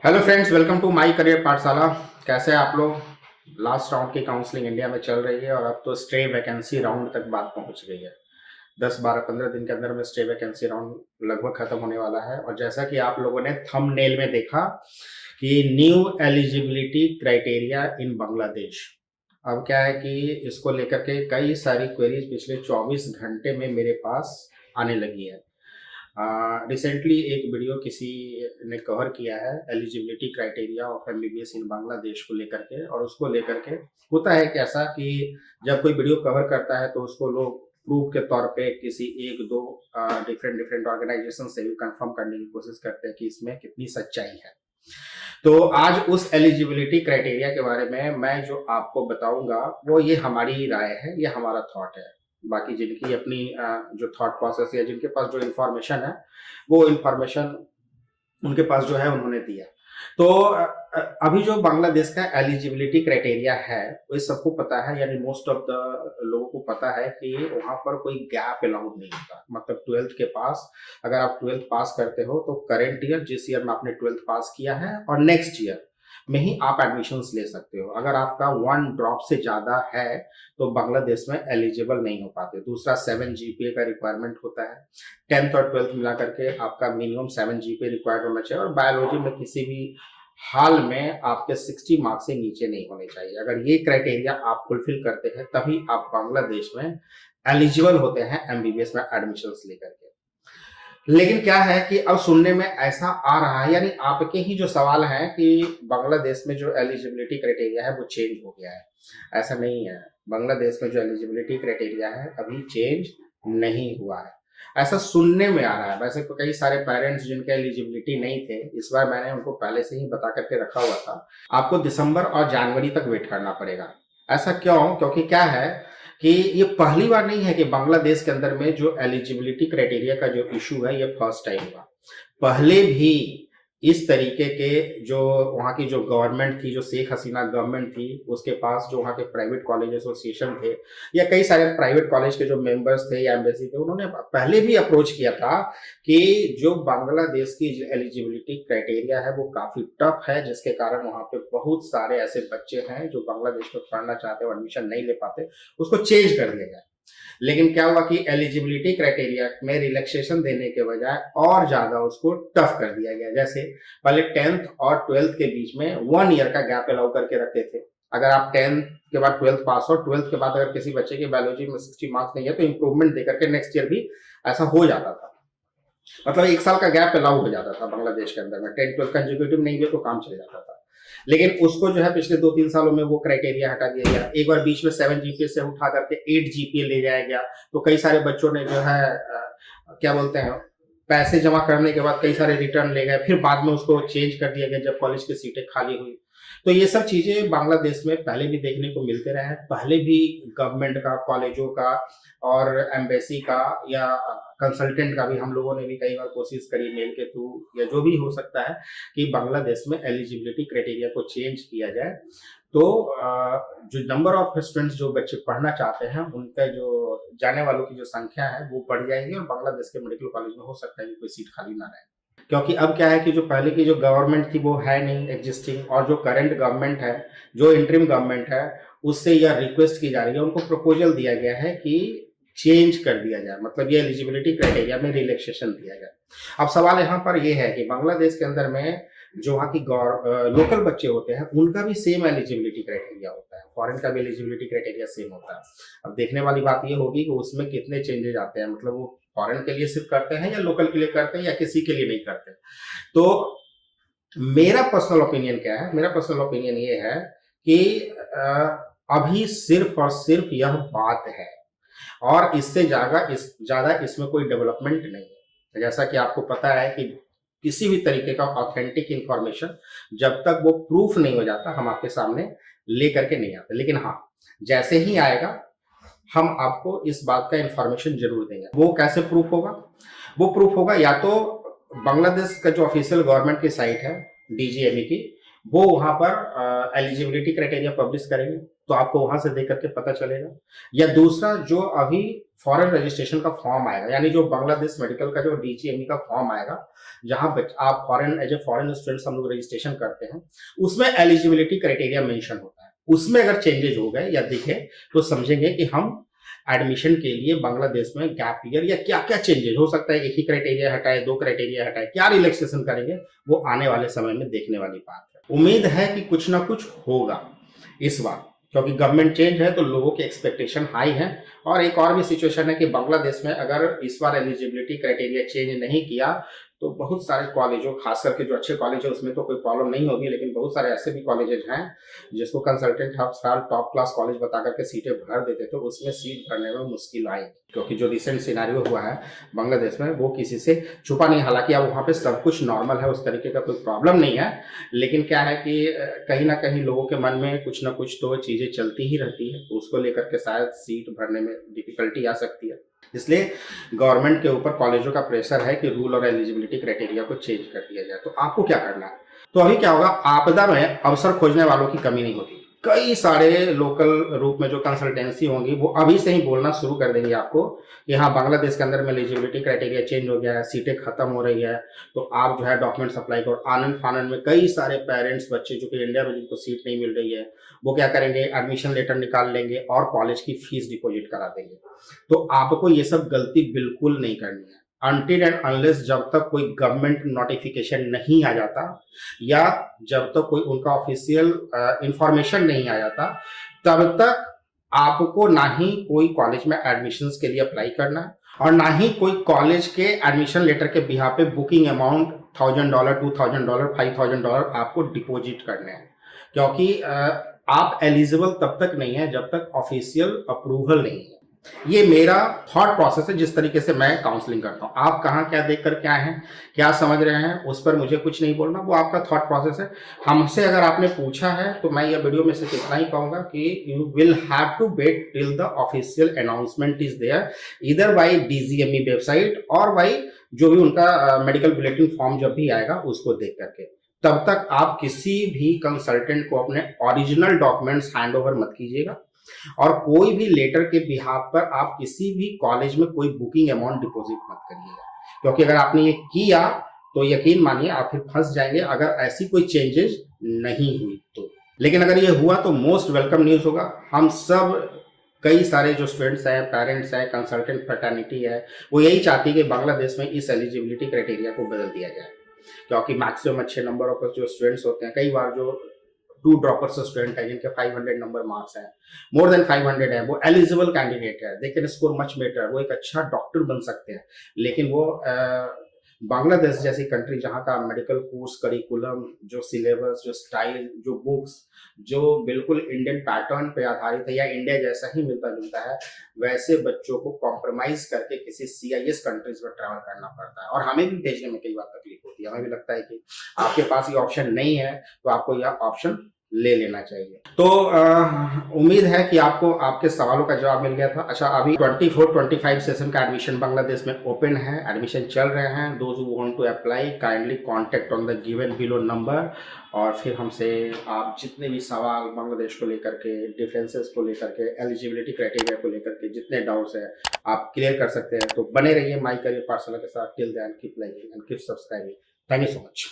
Hello friends, welcome to my career Pathshala. कैसे हैं आप लोग? लास्ट राउंड की काउंसलिंग इंडिया में चल रही है और अब तो स्टे वैकेंसी राउंड तक बात पहुंच गई है। 10, 12, 15 दिन के अंदर में स्टे वैकेंसी राउंड लगभग खत्म होने वाला है। और जैसा कि आप लोगों ने थंबनेल में देखा कि न्यू एलिजिबिलिटी क्राइटेरिया इन बांग्लादेश, अब क्या है कि इसको लेकर के कई सारी क्वेरीज पिछले 24 घंटे में मेरे पास आने लगी है। रिसेंटली एक वीडियो किसी ने कवर किया है एलिजिबिलिटी क्राइटेरिया ऑफ एमबीबीएस इन बांग्लादेश को लेकर के, और उसको लेकर के होता है कैसा कि जब कोई वीडियो कवर करता है तो उसको लोग प्रूफ के तौर पे किसी एक दो डिफरेंट डिफरेंट ऑर्गेनाइजेशन से भी कंफर्म करने की कोशिश करते हैं कि इसमें कितनी सच्चाई है। तो आज उस एलिजिबिलिटी क्राइटेरिया के बारे में मैं जो आपको बताऊंगा वो ये हमारी राय है, ये हमारा थॉट है। बाकी जिनकी अपनी जो थॉट प्रोसेस या जिनके पास जो इन्फॉर्मेशन है वो इन्फॉर्मेशन उनके पास जो है उन्होंने दिया। तो अभी जो बांग्लादेश का एलिजिबिलिटी क्राइटेरिया है वो सबको पता है, यानी मोस्ट ऑफ द लोगों को पता है कि वहां पर कोई गैप अलाउड नहीं होता। मतलब 12th के पास, अगर आप 12th पास करते हो तो करेंट ईयर जिस ईयर में आपने 12th पास किया है और नेक्स्ट ईयर में ही आप एडमिशंस ले सकते हो। अगर आपका 1 ड्रॉप से ज्यादा है तो बांग्लादेश में एलिजिबल नहीं हो पाते। दूसरा 7 जीपीए का रिक्वायरमेंट होता है। 10th और 12th मिला करके आपका मिनिमम 7 जीपीए रिक्वायर्ड होना चाहिए, और बायोलॉजी में किसी भी हाल में आपके 60 मार्क्स से नीचे नहीं होने चाहिए। अगर ये क्राइटेरिया आप फुलफिल करते हैं तभी आप बांग्लादेश में एलिजिबल होते हैं एमबीबीएस में एडमिशंस लेकर के। लेकिन क्या है कि अब सुनने में ऐसा आ रहा है, यानी आपके ही जो सवाल है कि बांग्लादेश में जो एलिजिबिलिटी क्राइटेरिया है वो चेंज हो गया है। ऐसा नहीं है, बांग्लादेश में जो एलिजिबिलिटी क्राइटेरिया है अभी चेंज नहीं हुआ है, ऐसा सुनने में आ रहा है। वैसे तो कई सारे पेरेंट्स जिनके एलिजिबिलिटी नहीं थे, इस बार मैंने उनको पहले से ही बता करके रखा हुआ था आपको दिसंबर और जनवरी तक वेट करना पड़ेगा। ऐसा क्यों? क्योंकि क्या है कि ये पहली बार नहीं है कि बांग्लादेश के अंदर में जो एलिजिबिलिटी क्राइटेरिया का जो इशू है ये फर्स्ट टाइम हुआ। पहले भी इस तरीके के जो वहाँ की जो गवर्नमेंट थी, जो शेख हसीना गवर्नमेंट थी, उसके पास जो वहाँ के प्राइवेट कॉलेज एसोसिएशन थे या कई सारे प्राइवेट कॉलेज के जो मेंबर्स थे या एम्बेसी थे, उन्होंने पहले भी अप्रोच किया था कि जो बांग्लादेश की एलिजिबिलिटी क्राइटेरिया है वो काफी टफ है, जिसके कारण वहाँ पे बहुत सारे ऐसे बच्चे हैं जो बांग्लादेश में पढ़ना चाहते हैं, एडमिशन नहीं ले पाते, उसको चेंज कर दिया गया। लेकिन क्या हुआ कि एलिजिबिलिटी क्राइटेरिया में रिलैक्सेशन देने के बजाय और ज्यादा उसको टफ कर दिया गया। जैसे पहले 10th और 12th के बीच में 1 ईयर का गैप अलाउ करके रखते थे। अगर आप 10th के बाद 12th पास हो, 12th के बाद अगर किसी बच्चे की बायोलॉजी में 60 मार्क्स नहीं है तो इंप्रूवमेंट देकर के नेक्स्ट ईयर भी ऐसा हो जाता था। मतलब 1 साल का गैप अलाउ हो जाता था बांग्लादेश के अंदर में। 10-12 कंसेक्यूटिव नहीं गए तो काम चल जाता था। लेकिन उसको जो है पिछले 2-3 सालों में वो क्राइटेरिया हटा दिया गया। एक बार बीच में 7 जीपीए से उठा करके 8 जीपीए ले जाया गया, तो कई सारे बच्चों ने जो है क्या बोलते हैं, पैसे जमा करने के बाद कई सारे रिटर्न ले गए, फिर बाद में उसको चेंज कर दिया गया जब कॉलेज की सीटें खाली हुई। तो ये सब चीजें बांग्लादेश में पहले भी देखने को मिलते रहे हैं। पहले भी गवर्नमेंट का, कॉलेजों का और एम्बेसी का या कंसल्टेंट का भी हम लोगों ने भी कई बार कोशिश करी, मेल के थ्रू या जो भी हो सकता है, कि बांग्लादेश में एलिजिबिलिटी क्राइटेरिया को चेंज किया जाए। तो जो नंबर ऑफ स्टूडेंट्स, जो बच्चे पढ़ना चाहते हैं, उनका जो जाने वालों की जो संख्या है वो बढ़ जाएगी और बांग्लादेश के मेडिकल कॉलेज में हो सकता है कि कोई सीट खाली ना रहे। क्योंकि अब क्या है कि जो पहले की जो गवर्नमेंट थी वो है नहीं एग्जिस्टिंग, और जो करंट गवर्नमेंट है, जो इंटरिम गवर्नमेंट है, उससे यह रिक्वेस्ट की जा रही है, उनको प्रपोजल दिया गया है कि चेंज कर दिया जाए, मतलब ये एलिजिबिलिटी क्राइटेरिया में रिलैक्सेशन दिया जाए। अब सवाल यहाँ पर यह है कि बांग्लादेश के अंदर में जो वहाँ की लोकल बच्चे होते हैं उनका भी सेम एलिजिबिलिटी क्राइटेरिया होता है, फॉरेन का भी एलिजिबिलिटी क्राइटेरिया सेम होता है। अब देखने वाली बात ये होगी कि उसमें कितने चेंजेस आते हैं, मतलब वो फॉरेन के लिए सिर्फ करते हैं या लोकल के लिए करते हैं या किसी के लिए नहीं करते। तो मेरा पर्सनल ओपिनियन क्या है? मेरा पर्सनल ओपिनियन ये है कि अभी सिर्फ और सिर्फ यह बात है और इससे ज्यादा इसमें कोई डेवलपमेंट नहीं है। जैसा कि आपको पता है कि किसी भी तरीके का ऑथेंटिक इंफॉर्मेशन जब तक वो प्रूफ नहीं हो जाता हम आपके सामने लेकर के नहीं आते। लेकिन हाँ, जैसे ही आएगा हम आपको इस बात का इंफॉर्मेशन जरूर देंगे। वो कैसे प्रूफ होगा? वो प्रूफ होगा या तो बांग्लादेश का जो ऑफिशियल गवर्नमेंट की साइट है डीजीएमई की, वो वहां पर एलिजिबिलिटी क्राइटेरिया पब्लिश करेंगे। तो आपको वहां से देख करके पता चलेगा। या दूसरा, जो अभी फॉरेन रजिस्ट्रेशन का फॉर्म आएगा, यानी जो बांग्लादेश मेडिकल का जो डीजीएमई का फॉर्म आएगा, जहां आप foreign as a foreign students हम लोग रजिस्ट्रेशन करते हैं, उसमें एलिजिबिलिटी क्राइटेरिया मेंशन होता है। उसमें अगर चेंजेस हो गए या दिखे तो समझेंगे कि हम एडमिशन के लिए बांग्लादेश में गैप ईयर या क्या क्या चेंजेस हो सकता है, एक ही क्राइटेरिया हटाए, दो क्राइटेरिया हटाए, क्या रिलैक्सेशन करेंगे, वो आने वाले समय में देखने वाली बात है। उम्मीद है कि कुछ ना कुछ होगा इस बार, क्योंकि गवर्नमेंट चेंज है तो लोगों की एक्सपेक्टेशन हाई है। और एक और भी सिचुएशन है कि बांग्लादेश में अगर इस बार एलिजिबिलिटी क्राइटेरिया चेंज नहीं किया तो बहुत सारे कॉलेजों, खास करके जो अच्छे कॉलेज है उसमें तो कोई प्रॉब्लम नहीं होगी, लेकिन बहुत सारे ऐसे भी कॉलेजेस हैं जिसको कंसल्टेंट हर साल टॉप क्लास कॉलेज बता करके सीटें भर देते थे, उसमें सीट भरने में मुश्किल आई, क्योंकि जो रिसेंट सिनारियो हुआ है बांग्लादेश में वो किसी से छुपा नहीं। हालांकि अब वहाँ पे सब कुछ नॉर्मल है, उस तरीके का कोई प्रॉब्लम नहीं है, लेकिन क्या है कि कहीं ना कहीं लोगों के मन में कुछ ना कुछ तो चीज़ें चलती ही रहती है, तो उसको लेकर के शायद सीट भरने में डिफिकल्टी आ सकती है। इसलिए गवर्नमेंट के ऊपर कॉलेजों का प्रेशर है कि रूल और एलिजिबिलिटी क्राइटेरिया को चेंज कर दिया जाए। तो आपको क्या करना है? तो अभी क्या होगा, आपदा में अवसर खोजने वालों की कमी नहीं होती। कई सारे लोकल रूप में जो कंसल्टेंसी होंगी वो अभी से ही बोलना शुरू कर देंगे आपको कि हाँ, बांग्लादेश के अंदर में एलिजिबिलिटी क्राइटेरिया चेंज हो गया है, सीटें खत्म हो रही है, तो आप जो है डॉक्यूमेंट्स अप्लाई करो। आनंद फानंद में कई सारे पेरेंट्स, बच्चे जो कि इंडिया में जिनको सीट नहीं मिल रही है, वो क्या करेंगे, एडमिशन लेटर निकाल लेंगे और कॉलेज की फीस डिपॉजिट करा देंगे। तो आपको ये सब गलती बिल्कुल नहीं करनी है, अनटिल एंड अनलेस जब तक कोई गवर्नमेंट नोटिफिकेशन नहीं आ जाता या जब तक कोई उनका ऑफिशियल इंफॉर्मेशन नहीं आ जाता, तब तक आपको ना ही कोई कॉलेज में एडमिशन्स के लिए अप्लाई करना है और ना ही कोई कॉलेज के एडमिशन लेटर के बिहार पे बुकिंग अमाउंट $1000, $2000, $5000 आपको डिपॉजिट करने हैं, क्योंकि आप एलिजिबल तब तक नहीं है जब तक ऑफिशियल अप्रूवल नहीं है। ये मेरा थॉट प्रोसेस है, जिस तरीके से मैं काउंसलिंग करता हूँ। आप कहाँ क्या देख कर क्या हैं, क्या समझ रहे हैं, उस पर मुझे कुछ नहीं बोलना, वो आपका थॉट प्रोसेस है। हमसे अगर आपने पूछा है तो मैं ये वीडियो में सिर्फ इतना ही कहूंगा कि you will have to wait till the official announcement is there, इधर बाई डीजीएमई वेबसाइट और बाई जो भी उनका मेडिकल बुलेटिन फॉर्म जब भी आएगा उसको देख करके। तब तक आप किसी भी कंसल्टेंट को अपने ओरिजिनल डॉक्यूमेंट्स हैंड ओवर मत कीजिएगा और कोई भी लेटर के बिहाफ पर आप किसी भी कॉलेज में कोई बुकिंग अमाउंट डिपॉजिट मत करिएगा, क्योंकि अगर आपने ये किया तो यकीन मानिए आप फिर फंस जाएंगे अगर ऐसी कोई चेंजेस नहीं हुई तो। लेकिन अगर ये हुआ तो मोस्ट वेलकम न्यूज होगा। हम सब, कई सारे जो स्टूडेंट्स हैं, पेरेंट्स हैं, कंसल्टेंट फ्रेटर्निटी है, वो यही चाहती है कि बांग्लादेश में इस एलिजिबिलिटी क्राइटेरिया को बदल दिया जाए, क्योंकि मैक्सिमम अच्छे नंबर ऑफ जो स्टूडेंट्स होते हैं, कई बार जो टू ड्रॉपर्स स्टूडेंट है जिनके 500 नंबर मार्क्स हैं, मोर देन 500 है, वो एलिजिबल कैंडिडेट है, they can score much better, वो एक अच्छा डॉक्टर बन सकते हैं, लेकिन वो बांग्लादेश जैसी कंट्री जहाँ का मेडिकल कोर्स करिकुलम, जो सिलेबस, जो स्टाइल, जो बुक्स, जो बिल्कुल इंडियन पैटर्न पे आधारित है या इंडिया जैसा ही मिलता जुलता है, वैसे बच्चों को कॉम्प्रोमाइज करके किसी सीआईएस कंट्रीज में ट्रैवल करना पड़ता है और हमें भी भेजने में कई बार तकलीफ होती है। हमें भी लगता है कि आपके पास ये ऑप्शन नहीं है तो आपको यह ऑप्शन ले लेना चाहिए। तो उम्मीद है कि आपको आपके सवालों का जवाब मिल गया था। अच्छा, अभी 24-25 सेशन का एडमिशन बांग्लादेश में ओपन है, एडमिशन चल रहे हैं। Those who want to apply kindly contact on the given below number, और फिर हमसे आप जितने भी सवाल बांग्लादेश को लेकर के, डिफरेंसेस को लेकर के, एलिजिबिलिटी क्राइटेरिया को लेकर के जितने डाउट्स हैं आप क्लियर कर सकते हैं। तो बने रहिए माई करियर पाठशाला के साथ। Till then keep liking and keep subscribing. Thank you so much.